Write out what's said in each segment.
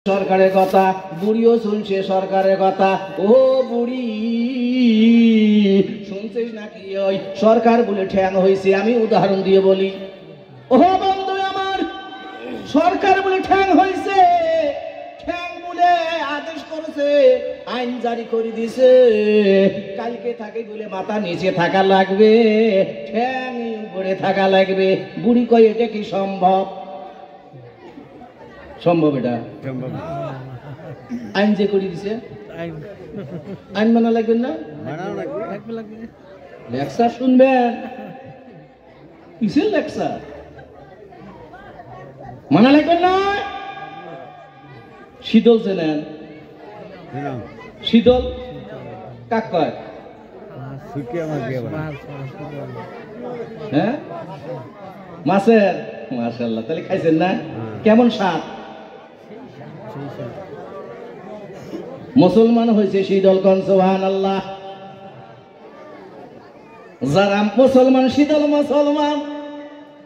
সরকারের কথা, বুড়িও শুনছে সরকারের কথা। ও বুড়ি, শুনছিস নাকি? ওই সরকার বলে ঠ্যাং হয়েছে। আমি উদাহরণ দিয়ে বলি, ও বন্ধু আমার, সরকার বলে ঠ্যাং হয়েছে, ঠ্যাং বলে আদেশ করেছে, আইন জারি করে দিছে, কালকে থাকে বলে মাথা নিচে থাকা লাগবে, ঠ্যাং উপরে থাকা লাগবে। বুড়ি কয় এটা কি সম্ভব? সম্ভব? এটা সম্ভব। আইন যে করে দিছে, আইন মানা লাগবে না? লেকচার শুনবেন, কিসের লেকচার? মানা লাগবে না? শীতল চেনেন? শীতল কাক কয়? হ্যাঁ, মাছের। মাশাআল্লাহ, তাহলে খাইছেন না? কেমন স্বাদ? মুসলমান হয়েছে শীতল, কোন সুবহানাল্লাহ। যারা মুসলমান, শীতল মুসলমান,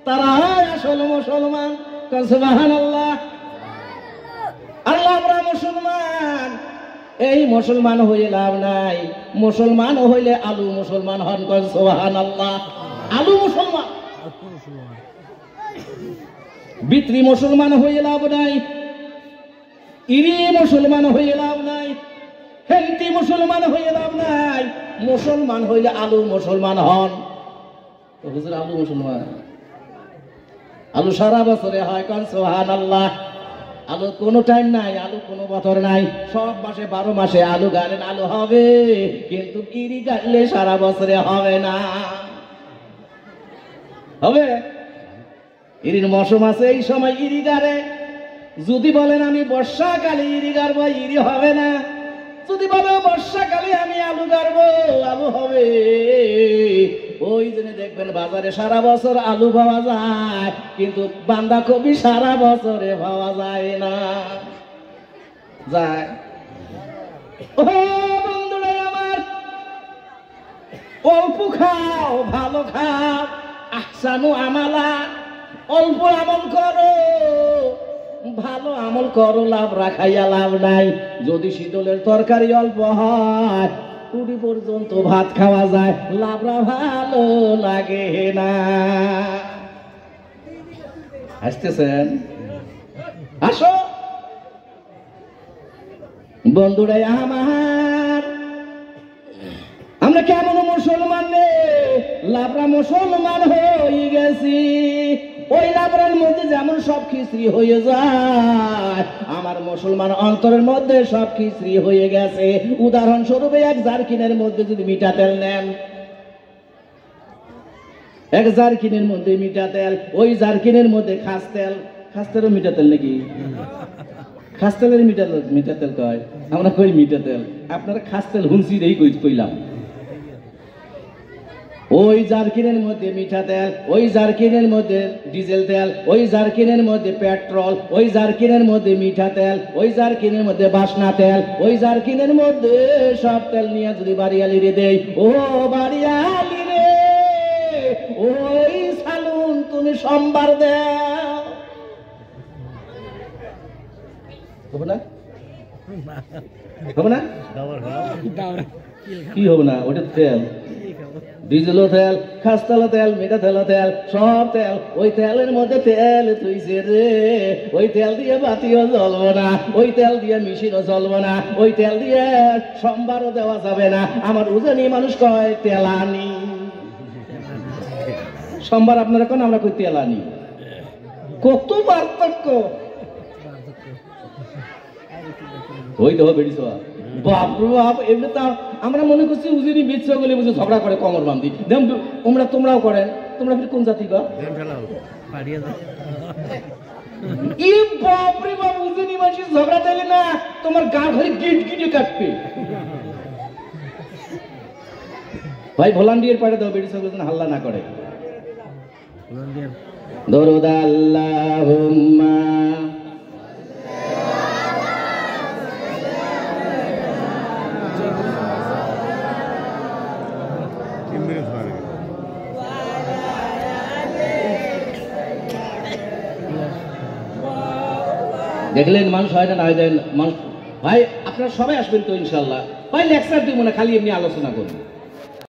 তারা আসল মুসলমান, কোন সুবহানাল্লাহ। আল্লাহ, আমরা মুসলমান। এই মুসলমান হয়ে লাভ নাই, মুসলমান হইলে আলু মুসলমান হন, কোন সুবহানাল্লাহ। আলু মুসলমান, বিত্রি মুসলমান হয়ে লাভ নাই, ইরি মুসলমান হয়ে লাভ নাই, হেন্তি মুসলমান হয়ে লাভ নাই। মুসলমান হইলে আলু মুসলমান হন। হুজুর, আলু মুসলমান, আলু সারা বছরে হয়, কোন সুবহানাল্লাহ। আলু কোনো টাইম নাই, আলু কোনো বছর নাই, সব মাসে 12 মাসে আলু গাড়েন, আলু হবে, কিন্তু ইরি গাড়লে সারা বছরে হবে না। হবে? ইরির মৌসুম আছে, এই সময় ইরি গাড়ে। যদি বলেন আমি বর্ষাকালে ইরি গাড়বো, ইরি হবে না। যদি বলো বর্ষাকালে আমি আলু গাড়বো, আলু হবে। ওই জন্য দেখবেন বাজারে সারা বছর আলু পাওয়া যায়, কিন্তু বাঁধাকপি সারা বছরে পাওয়া যায় না। যায়? ও বন্ধুরা আমার, অল্প খাও, ভালো খাও, আহসানু আমালা, অল্প আমল করো, ভালো আমল করো, লাভ রাখাইয়া লাভ নাই। যদি শীতলের তরকারি অল্প হয়, টুটি পর্যন্ত ভাত খাওয়া যায়, লাভরা ভালো লাগে না। আসতেছেন? আসো বন্ধুরা আমার, আমরা কেমন মুসলমান রে? লাভরা মুসলমান হয়ে গেছি। ওই লাভরার মধ্যে যেমন সব খিচড়ি হয়ে যায়, আমার মুসলমান অন্তরের মধ্যে সব খিচড়ি হয়ে গেছে। উদাহরণস্বরূপ, এক জারকিনের মধ্যে যদি মিঠা তেল নেন, এক জারকিনের মধ্যে মিঠা তেল, ওই জারকিনের মধ্যে খাস তেল। খাস তেলও মিঠা তেল নাকি? খাস তেলের মিঠা তেল কয়, আমরা কই মিঠা তেল। আপনারা খাস তেল হুনসি রেই কইলাম। ওই জারকিনের মধ্যে মিঠা তেল, ওই জারকিনের মধ্যে ডিজেল তেল, ওই জারকিনের মধ্যে পেট্রোল, ওই জারকিনের মধ্যে মিঠা তেল, ওই জারকিনের মধ্যে বাসনা তেল, ওই জারকিনের মধ্যে সব তেল নিয়ে যদি বাড়িয়ালি রে দেই, ও বাড়িয়ালি রে, ওই সালুন তুমি সোমবার দাও, হবে না? হবে না? কি হবে না? ওটা তেল, ডিজেলও তেল, খাস্তালো তেল, মিঠা তেলও তেল, সব তেল। ওই তেলের মধ্যে তেল তুইছে রে, ওই তেল দিয়ে বাতিও জ্বলবো না, ওই তেল দিয়ে মিশিনও জ্বলবো না, ওই তেল দিয়ে সোমবারও দেওয়া যাবে না। আমার উজানি মানুষ কয় তেলানি। সোমবার আপনারা কোন, আমরা কই তেলানি। কত পার্থক্য! ওই দেখো বেড়িস বাপরে বাপ। এমনি তা আমরা মনে করছি উজিরি বিচ্ছ বলে বুঝে ঝগড়া করে কমর বান্ধি। তোমরাও করেন। তোমরা কোন জাতি গো? বাপরে বাপ, উজিরি মাসি ঝগড়া দিলে না, তোমার গা ঘরে গিট গিটে কাটবে। ভাই ভলান্টিয়ার পাঠিয়ে দাও, বেড়িস হাল্লা না করে। দরুদ আল্লাহুম্মা দেখলেন মানুষ হয় না হয় দেন মানুষ। ভাই আপনারা সবাই আসবেন তো ইনশাল্লাহ। ভাই লেকচার দিব না, খালি এমনি আলোচনা করবো।